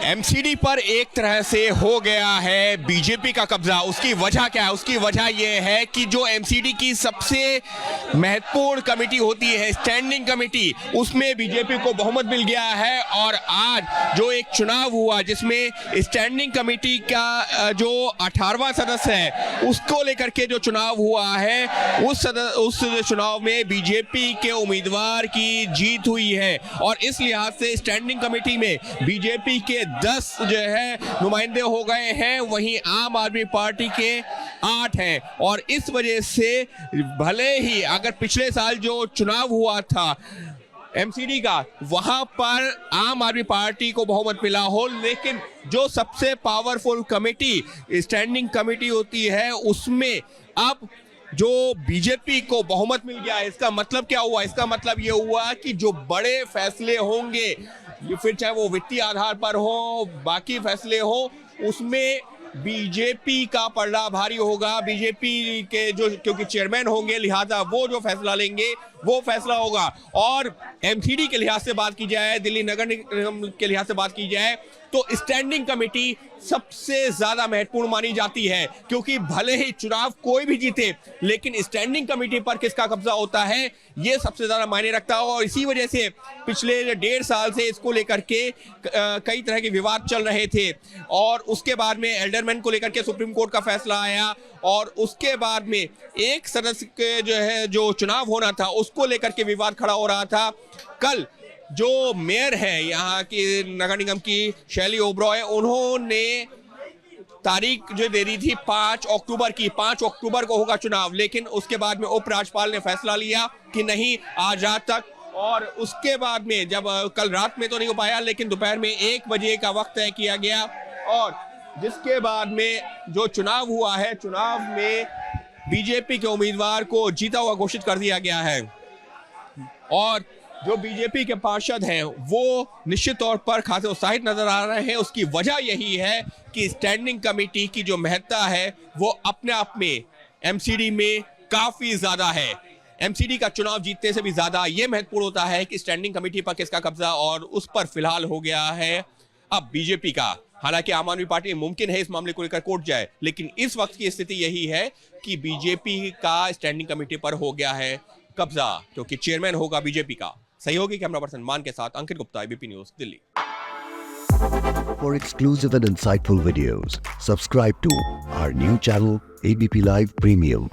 MCD पर एक तरह से हो गया है बीजेपी का कब्जा। उसकी वजह क्या है? उसकी वजह यह है कि जो एमसीडी की सबसे महत्वपूर्ण कमेटी होती है, स्टैंडिंग कमेटी, उसमें बीजेपी को बहुमत मिल गया है। और आज जो एक चुनाव हुआ जिसमें स्टैंडिंग कमेटी का जो 18वां सदस्य है उसको लेकर के जो चुनाव हुआ है, उस चुनाव में बीजेपी के उम्मीदवार की जीत हुई है। और इस लिहाज से स्टैंडिंग कमेटी में बीजेपी के 10 जो है नुमाइंदे हो गए हैं, वहीं आम आदमी पार्टी के 8 हैं। और इस वजह से भले ही अगर पिछले साल जो चुनाव हुआ था एमसीडी का, वहां पर आम आदमी पार्टी को बहुमत मिला हो, लेकिन जो सबसे पावरफुल कमेटी स्टैंडिंग कमेटी होती है उसमें अब जो बीजेपी को बहुमत मिल गया है। इसका मतलब क्या हुआ? इसका मतलब ये हुआ कि जो बड़े फैसले होंगे, फिर चाहे वो वित्तीय आधार पर हो, बाकी फैसले हो, उसमें बीजेपी का पलड़ा भारी होगा। बीजेपी के जो, क्योंकि चेयरमैन होंगे, लिहाजा वो जो फैसला लेंगे वो फैसला होगा। और एमसीडी के लिहाज से बात की जाए, दिल्ली नगर निगम के लिहाज से बात की जाए, तो स्टैंडिंग कमेटी सबसे ज्यादा महत्वपूर्ण मानी जाती है, क्योंकि भले ही चुनाव कोई भी जीते, लेकिन स्टैंडिंग कमेटी पर किसका कब्जा होता है ये सबसे ज्यादा मायने रखता है। और इसी वजह से पिछले 1.5 साल से इसको लेकर के कई तरह के विवाद चल रहे थे। और उसके बाद में एल्डरमैन को लेकर के सुप्रीम कोर्ट का फैसला आया, और उसके बाद में एक सदस्य के जो है जो चुनाव होना था उसको लेकर के विवाद खड़ा हो रहा था। कल जो मेयर है यहाँ की नगर निगम की, शैली ओबरॉय, उन्होंने तारीख जो दे दी थी 5 अक्टूबर की, 5 अक्टूबर को होगा चुनाव, लेकिन उसके बाद में उपराज्यपाल ने फैसला लिया कि नहीं, आज रात तक। और उसके बाद में जब कल रात में तो नहीं हो पाया, लेकिन दोपहर में 1 बजे का वक्त तय किया गया, और जिसके बाद में जो चुनाव हुआ है, चुनाव में बीजेपी के उम्मीदवार को जीता हुआ घोषित कर दिया गया है। और जो बीजेपी के पार्षद हैं वो निश्चित तौर पर खासे उत्साहित नजर आ रहे हैं। उसकी वजह यही है कि स्टैंडिंग कमेटी की जो महत्ता है वो अपने आप में एमसीडी में काफी ज्यादा है। एमसीडी का चुनाव जीतने से भी ज्यादा ये महत्वपूर्ण होता है कि स्टैंडिंग कमेटी पर किसका कब्जा, और उस पर फिलहाल हो गया है अब बीजेपी का। हालांकि आम आदमी पार्टी मुमकिन है इस मामले को लेकर कोर्ट जाए, लेकिन इस वक्त की स्थिति यही है कि बीजेपी का स्टैंडिंग कमेटी पर हो गया है कब्जा, क्योंकि चेयरमैन होगा बीजेपी का। सहयोगी कैमरा पर्सन मान के साथ Ankit Gupta, ABP News, Delhi. For exclusive and insightful videos, subscribe to our new channel ABP Live Premium.